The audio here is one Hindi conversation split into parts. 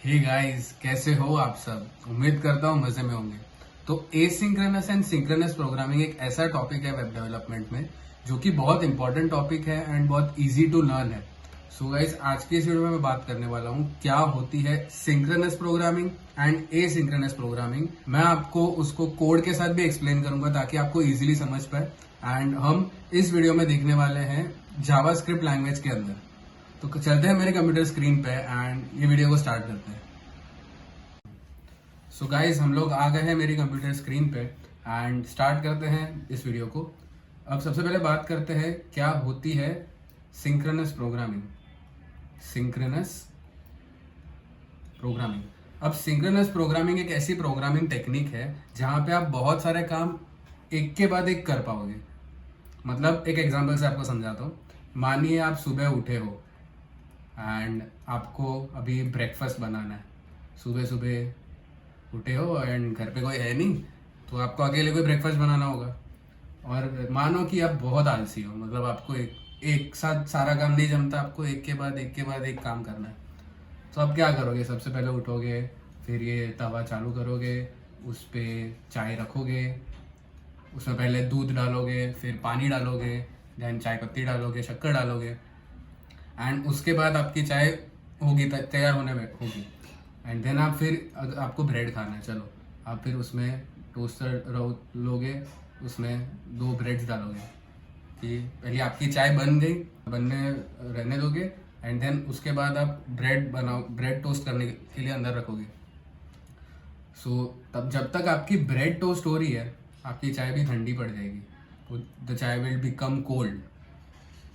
हे गाइस, कैसे हो आप सब। उम्मीद करता हूँ मजे में होंगे। तो एसिंक्रोनस एंड सिंक्रोनस प्रोग्रामिंग एक ऐसा टॉपिक है वेब डेवलपमेंट में जो कि बहुत इंपॉर्टेंट टॉपिक है एंड बहुत इजी टू लर्न है। सो गाइस, आज की इस वीडियो में मैं बात करने वाला हूँ क्या होती है synchronous programming and asynchronous programming. मैं आपको उसको कोड के साथ भी एक्सप्लेन करूंगा ताकि आपको इजीली समझ पाए। एंड हम इस वीडियो में देखने वाले हैं जावास्क्रिप्ट लैंग्वेज के अंदर। तो चलते हैं मेरे कंप्यूटर स्क्रीन पे एंड ये वीडियो को स्टार्ट करते हैं। सो गाइज, हम लोग आ गए हैं मेरी कंप्यूटर स्क्रीन पे एंड स्टार्ट करते हैं इस वीडियो को। अब सबसे पहले बात करते हैं क्या होती है सिंक्रोनस प्रोग्रामिंग। Synchronous programming. अब सिंक्रोनस प्रोग्रामिंग एक ऐसी प्रोग्रामिंग टेक्निक है जहां पे आप बहुत सारे काम एक के बाद एक कर पाओगे। मतलब एक एग्जांपल से आपको समझाता हूँ। मानिए आप सुबह उठे हो एंड आपको अभी ब्रेकफास्ट बनाना है। सुबह सुबह उठे हो एंड घर पे कोई है नहीं, तो आपको अकेले कोई ब्रेकफास्ट बनाना होगा। और मानो कि आप बहुत आलसी हो, मतलब आपको एक साथ सारा काम नहीं जमता, आपको एक के बाद एक काम करना है। तो आप क्या करोगे? सबसे पहले उठोगे, फिर ये तवा चालू करोगे, उस पर चाय रखोगे, उसमें पहले दूध डालोगे, फिर पानी डालोगे, देन चाय पत्ती डालोगे, शक्कर डालोगे एंड उसके बाद आपकी चाय होगी, तैयार होने में होगी। एंड देन आप फिर आपको ब्रेड खाना है, चलो आप फिर उसमें टोस्टर लोगे, उसमें 2 ब्रेड्स डालोगे कि पहले आपकी चाय बन गई, बनने रहने दोगे एंड देन उसके बाद आप ब्रेड टोस्ट करने के लिए अंदर रखोगे। सो तब जब तक आपकी ब्रेड टोस्ट हो रही है, आपकी चाय भी ठंडी पड़ जाएगी, तो द चाय विल बिकम कोल्ड।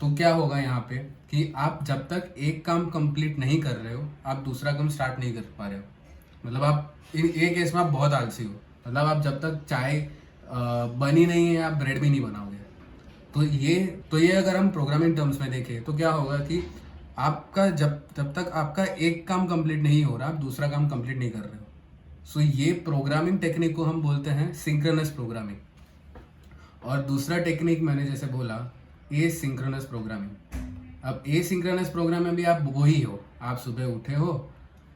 तो क्या होगा यहाँ पे कि आप जब तक एक काम कंप्लीट नहीं कर रहे हो, आप दूसरा काम स्टार्ट नहीं कर पा रहे हो। मतलब आप एक केस में आप बहुत आलसी हो। मतलब आप जब तक चाय बनी नहीं है, आप ब्रेड भी नहीं बनाओगे। तो ये अगर हम प्रोग्रामिंग टर्म्स में देखें तो क्या होगा कि आपका जब तक आपका एक काम कंप्लीट नहीं हो रहा, आप दूसरा काम कंप्लीट नहीं कर रहे हो। सो ये प्रोग्रामिंग टेक्निक को हम बोलते हैं सिंक्रोनस प्रोग्रामिंग। और दूसरा टेक्निक मैंने जैसे बोला ए सिंक्रोनस प्रोग्रामिंग। अब ए सिंक्रोनस प्रोग्राम में भी आप वही हो, आप सुबह उठे हो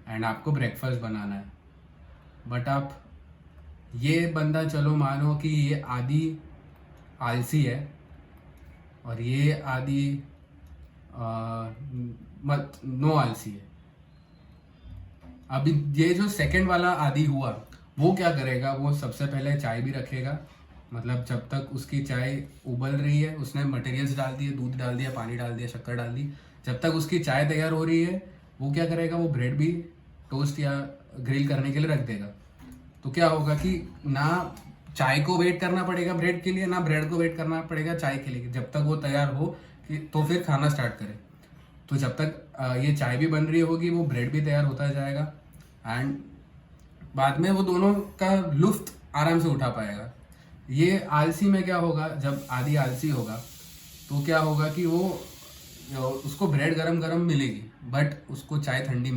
एंड आपको ब्रेकफास्ट बनाना है, बट आप ये बंदा, चलो मानो कि ये आधी आलसी है और ये आधी नो आलसी है। अभी ये जो सेकंड वाला आदि हुआ, वो क्या करेगा? वो सबसे पहले चाय भी रखेगा। मतलब जब तक उसकी चाय उबल रही है, उसने मटेरियल्स डाल दिए, दूध डाल दिया, पानी डाल दिया, शक्कर डाल दी, जब तक उसकी चाय तैयार हो रही है, वो क्या करेगा? वो ब्रेड भी टोस्ट या ग्रिल करने के लिए रख देगा। तो क्या होगा कि ना चाय को वेट करना पड़ेगा ब्रेड के लिए, ना ब्रेड को वेट करना पड़ेगा चाय के लिए। जब तक वो तैयार हो कि तो फिर खाना स्टार्ट करें। तो जब तक ये चाय भी बन रही होगी, वो ब्रेड भी तैयार होता जाएगा एंड बाद में वो दोनों का लुफ्त आराम से उठा पाएगा। ये आलसी में क्या होगा? जब आदि आलसी होगा तो क्या होगा कि वो उसको ब्रेड गरम गरम मिलेगी, बट उसको चाय ठंडी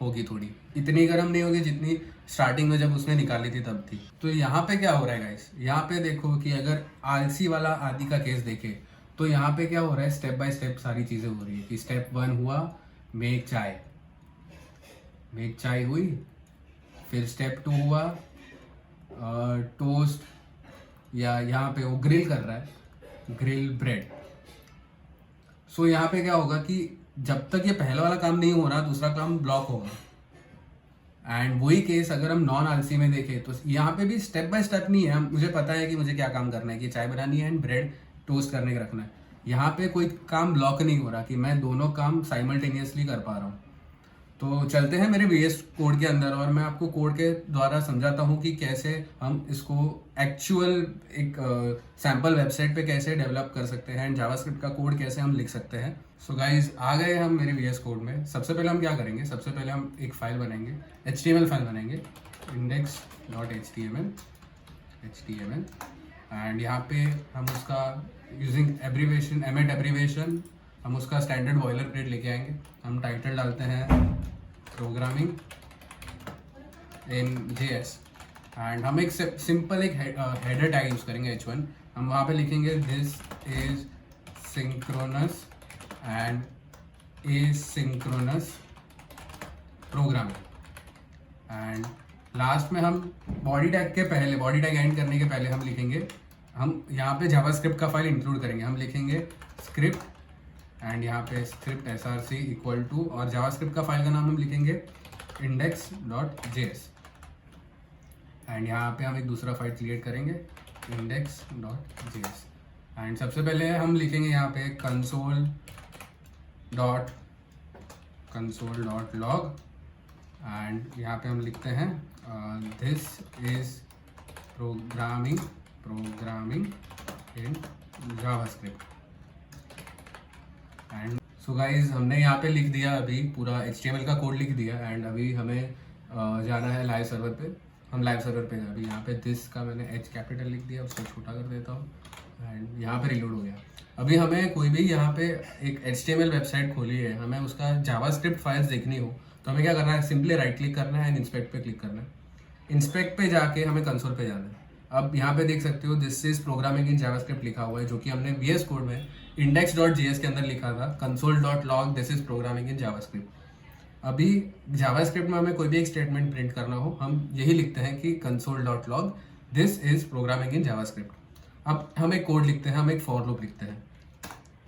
होगी, थोड़ी इतनी गरम नहीं होगी जितनी स्टार्टिंग में जब उसने निकाली थी तब थी। तो यहाँ पे क्या हो रहा है गाइस? यहाँ पे देखो कि अगर आलसी वाला आदि का केस देखे तो यहाँ पे क्या हो रहा है, स्टेप बाय स्टेप सारी चीजें हो रही है कि स्टेप 1 हुआ मेक चाय हुई, फिर स्टेप 2 हुआ टोस्ट, या यहाँ पे वो ग्रिल कर रहा है, ग्रिल ब्रेड। सो यहाँ पे क्या होगा कि जब तक ये पहला वाला काम नहीं हो रहा, दूसरा काम ब्लॉक होगा। एंड वही केस अगर हम नॉन आलसी में देखें तो यहाँ पे भी स्टेप बाय स्टेप नहीं है। मुझे पता है कि मुझे क्या काम करना है, कि चाय बनानी है एंड ब्रेड टोस्ट करने का रखना है। यहाँ पे कोई काम ब्लॉक नहीं हो रहा कि मैं दोनों काम साइमल्टेनियसली कर पा रहा हूँ। तो चलते हैं मेरे VS कोड के अंदर और मैं आपको कोड के द्वारा समझाता हूँ कि कैसे हम इसको एक्चुअल एक सैम्पल वेबसाइट पे कैसे डेवलप कर सकते हैं एंड जावास्क्रिप्ट का कोड कैसे हम लिख सकते हैं। सो गाइज, आ गए हम मेरे VS कोड में। सबसे पहले हम क्या करेंगे? सबसे पहले हम एक फाइल बनाएंगे, HTML फाइल बनाएंगे, index.html एंड यहाँ पे हम उसका यूजिंग एब्रीवेशन, एमेट एब्रीवेशन, हम उसका स्टैंडर्ड बॉयलर प्लेट लेके आएंगे। हम टाइटल डालते हैं प्रोग्रामिंग इन JS एंड हम एक सिंपल एक हेडर टैग यूज करेंगे H1। हम वहाँ पे लिखेंगे this is synchronous and asynchronous programming. And last में हम बॉडी टैग एंड करने के पहले हम लिखेंगे, हम यहाँ पे जावास्क्रिप्ट का फाइल इंक्लूड करेंगे, हम लिखेंगे स्क्रिप्ट एंड यहाँ पे स्क्रिप्ट src इक्वल टू, और जावास्क्रिप्ट का फाइल का नाम हम लिखेंगे index.js एंड यहाँ पे हम एक दूसरा फाइल क्रिएट करेंगे index.js एंड सबसे पहले हम लिखेंगे यहाँ पे console.log एंड यहाँ पे हम लिखते हैं this is programming in JavaScript and so guys हमने यहाँ पे लिख दिया, अभी पूरा HTML का कोड लिख दिया एंड अभी हमें जाना है लाइव सर्वर पे। हम लाइव सर्वर पे हैं अभी। यहाँ पे दिस का मैंने H कैपिटल लिख दिया, उसको छोटा कर देता हूँ एंड यहाँ पे रिलोड हो गया। अभी हमें कोई भी यहाँ पे एक HTML वेबसाइट खोली है, हमें उसका जावास्क्रिप्ट फाइल्स देखनी हो तो हमें क्या करना है, सिंपली राइट क्लिक करना है एंड इंस्पेक्ट पे क्लिक करना है। इंस्पेक्ट पे जाके हमें कंसोल पे जाना है। अब यहाँ पे देख सकते हो this is programming in JavaScript लिखा हुआ है, जो कि हमने VS कोड में index.js के अंदर लिखा था console.log this is programming in JavaScript. अभी जावास्क्रिप्ट में हमें कोई भी एक स्टेटमेंट प्रिंट करना हो, हम यही लिखते हैं कि console.log this is programming in JavaScript. अब हम एक कोड लिखते हैं, हम एक फॉर लूप लिखते हैं,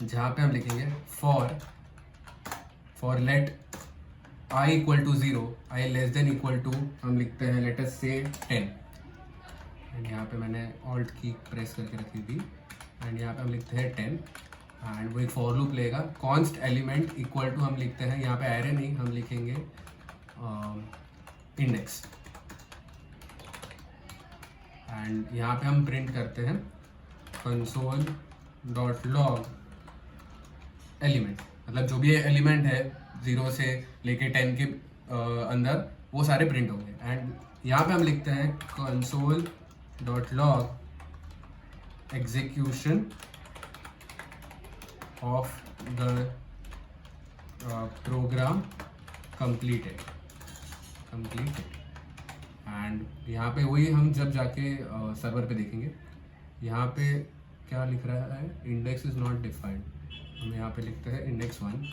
जहाँ पे हम लिखेंगे for let i equal to 0, i less than equal to, हम लिखते हैं लेट अस से 10 एंड यहाँ पे मैंने ऑल्ट की प्रेस करके रखी थी एंड यहाँ पे हम लिखते हैं 10 एंड वो एक फॉर लूप लेगा। कॉन्स्ट एलिमेंट इक्वल टू हम लिखते हैं, यहाँ पे एरे नहीं, हम लिखेंगे इंडेक्स एंड यहाँ पे हम प्रिंट करते हैं console.log एलिमेंट, मतलब जो भी एलिमेंट है 0 से लेके 10 के अंदर वो सारे प्रिंट होंगे एंड यहाँ पे हम लिखते हैं console.log execution of the program completed and यहाँ पे वही हम जब जाके सर्वर पे देखेंगे, यहाँ पे क्या लिख रहा है, इंडेक्स इज नॉट डिफाइंड, हम यहाँ पे लिखते हैं index 1 एंड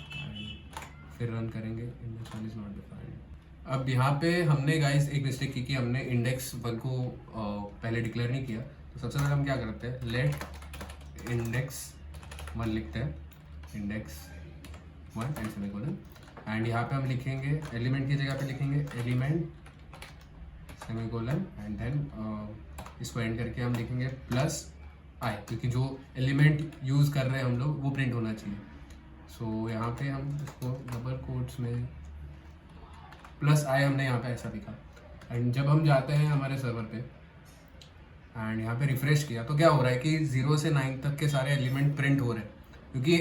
फिर रन करेंगे index 1 इज नॉट डिफाइंड। अब यहाँ पे हमने गाइस एक मिस्टेक की कि हमने index 1 को पहले डिक्लेयर नहीं किया, तो सबसे पहले हम क्या करते हैं, लेट index 1 लिखते हैं, index 1 एंड सेमीकोलन एंड यहाँ पे हम लिखेंगे एलिमेंट की जगह पे लिखेंगे एलिमेंट सेमीकोलन एंड देन इसको एंड करके हम लिखेंगे प्लस i, क्योंकि जो एलिमेंट यूज़ कर रहे हैं हम लोग वो प्रिंट होना चाहिए। सो यहाँ पे हम इसको डबल कोट्स में प्लस i हमने यहाँ पे ऐसा लिखा एंड जब हम जाते हैं हमारे सर्वर पे एंड यहाँ पे रिफ्रेश किया तो क्या हो रहा है कि 0 से 9 तक के सारे एलिमेंट प्रिंट हो रहे हैं, क्योंकि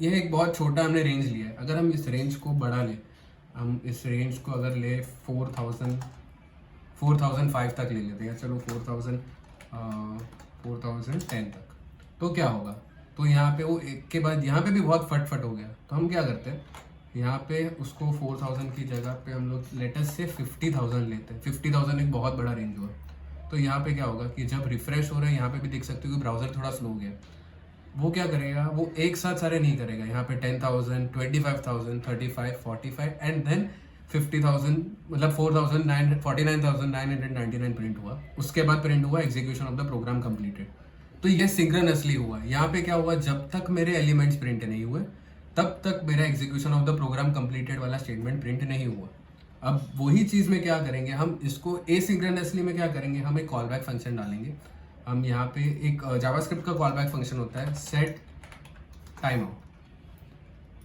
ये एक बहुत छोटा हमने रेंज लिया है। अगर हम इस रेंज को बढ़ा लें, हम इस रेंज को अगर ले 4005 तक ले लेते हैं, चलो 4010 तक, तो क्या होगा, तो यहाँ पे वो एक के बाद यहाँ पे भी बहुत फट हो गया। तो हम क्या करते हैं, यहाँ पे उसको 4000 की जगह पे हम लोग लेटेस्ट से 50,000 लेते हैं। 50,000 एक बहुत बड़ा रेंज हुआ। तो यहाँ पे क्या होगा कि जब रिफ्रेश हो रहा है, यहाँ पे भी देख सकते हो कि ब्राउजर थोड़ा स्लो हो गया, वो क्या करेगा, वो एक साथ सारे नहीं करेगा। यहाँ पे 10,000, 25,000, 35, 45 एंड देन 50,000, मतलब 49,999 प्रिंट हुआ। उसके बाद प्रिंट हुआ execution of the program completed. तो ये सिंक्रोनसली हुआ। यहाँ पे क्या हुआ, जब तक मेरे एलिमेंट्स प्रिंट नहीं हुए तब तक मेरा execution of the program completed वाला स्टेटमेंट प्रिंट नहीं हुआ। अब वही चीज़ में क्या करेंगे, हम इसको एसिंक्रोनसली में क्या करेंगे, हम एक कॉल बैक फंक्शन डालेंगे। हम यहाँ पे एक जावास्क्रिप्ट का कॉल बैक फंक्शन होता है सेट टाइम आउट,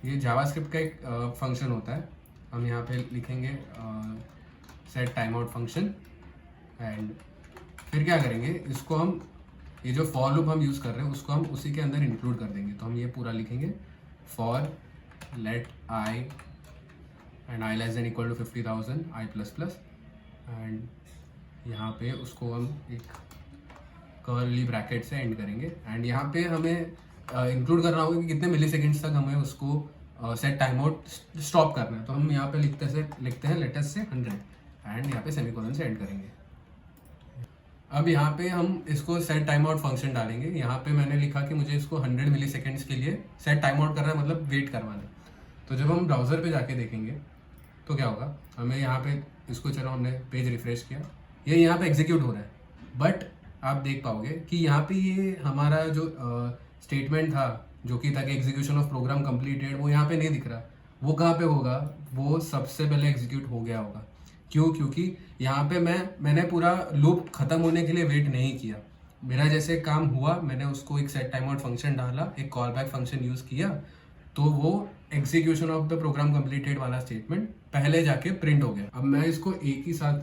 ये जावास्क्रिप्ट का एक फंक्शन होता है। हम यहाँ पे लिखेंगे set time out function and फिर क्या करेंगे, इसको हम ये जो फॉर लूप हम यूज़ कर रहे हैं उसको हम उसी के अंदर इंक्लूड कर देंगे। तो हम ये पूरा लिखेंगे for let i and i less than equal to 50,000 i plus plus and यहाँ पे उसको हम एक कर्ली ब्रैकेट से एंड करेंगे एंड यहाँ पे हमें इंक्लूड करना होगा कि कितने मिली सेकेंड्स तक हमें उसको सेट टाइम आउट स्टॉप करना है। तो हम यहाँ पे लिखते हैं लेटेस्ट से 100 एंड यहाँ पे सेमीकोलन से एंड करेंगे। अब यहाँ पे हम इसको सेट टाइम आउट फंक्शन डालेंगे। यहाँ पे मैंने लिखा कि मुझे इसको 100 मिली सेकेंड्स के लिए सेट टाइम आउट करना है, मतलब वेट करवाना है। तो जब हम ब्राउज़र पे जाके देखेंगे तो क्या होगा, हमें यहाँ पे इसको चलो हमने पेज रिफ्रेश किया, ये यहाँ पे एग्जीक्यूट हो रहा है, बट आप देख पाओगे कि यहाँ पे ये हमारा जो स्टेटमेंट था जो कि था कि एग्जीक्यूशन ऑफ प्रोग्राम कंप्लीटेड, वो यहाँ पे नहीं दिख रहा। वो कहाँ पे होगा, वो सबसे पहले एग्जीक्यूट हो गया होगा। क्यों? क्योंकि यहाँ पे मैंने पूरा लूप खत्म होने के लिए वेट नहीं किया। मेरा जैसे काम हुआ, मैंने उसको एक सेट टाइम आउट फंक्शन डाला, एक कॉल बैक फंक्शन यूज़ किया, तो वो execution of the program completed वाला स्टेटमेंट पहले जाके प्रिंट हो गया। अब मैं इसको एक ही साथ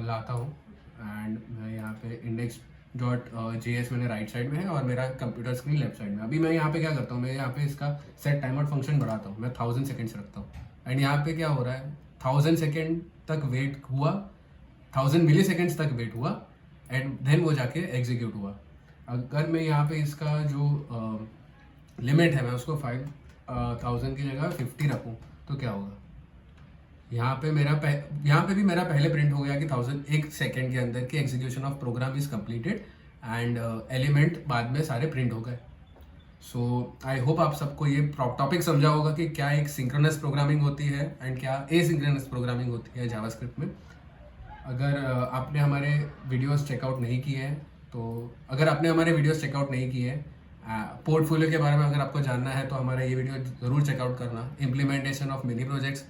लाता हूँ एंड मैं यहाँ पे इंडेक्स डॉट JS मैंने राइट साइड में है और मेरा कंप्यूटर स्क्रीन लेफ्ट साइड में। अभी मैं यहाँ पे क्या करता हूँ, मैं यहाँ पे इसका सेट टाइम आउट फंक्शन बढ़ाता हूँ, मैं 1000 सेकेंड्स रखता हूँ एंड यहाँ पे क्या हो रहा है, 1000 सेकेंड तक वेट हुआ, 1000 मिली सेकेंड्स तक वेट हुआ एंड देन वो जाके एग्जीक्यूट हुआ। अगर मैं यहाँ पे इसका जो लिमिट है मैं उसको 5000 की जगह 50 रखूँ तो क्या होगा, यहाँ पे भी मेरा पहले प्रिंट हो गया कि 1 सेकेंड के अंदर की execution of program is completed and element बाद में सारे प्रिंट हो गए। सो आई होप आप सबको ये टॉपिक समझा होगा कि क्या एक सिंक्रोनस प्रोग्रामिंग होती है एंड क्या एसिंक्रोनस प्रोग्रामिंग होती है जावास्क्रिप्ट में। अगर आपने हमारे वीडियोस चेकआउट नहीं किए हैं पोर्टफोलियो के बारे में अगर आपको जानना है तो हमारा ये वीडियो ज़रूर चेकआउट करना। इम्प्लीमेंटेशन ऑफ मिनी प्रोजेक्ट्स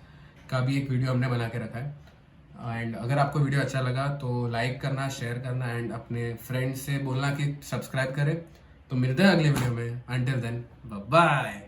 का भी एक वीडियो हमने बना के रखा है एंड अगर आपको वीडियो अच्छा लगा तो लाइक करना, शेयर करना एंड अपने फ्रेंड्स से बोलना कि सब्सक्राइब करें। तो मिलते हैं अगले वीडियो में, अंटिल देन बाय बाय।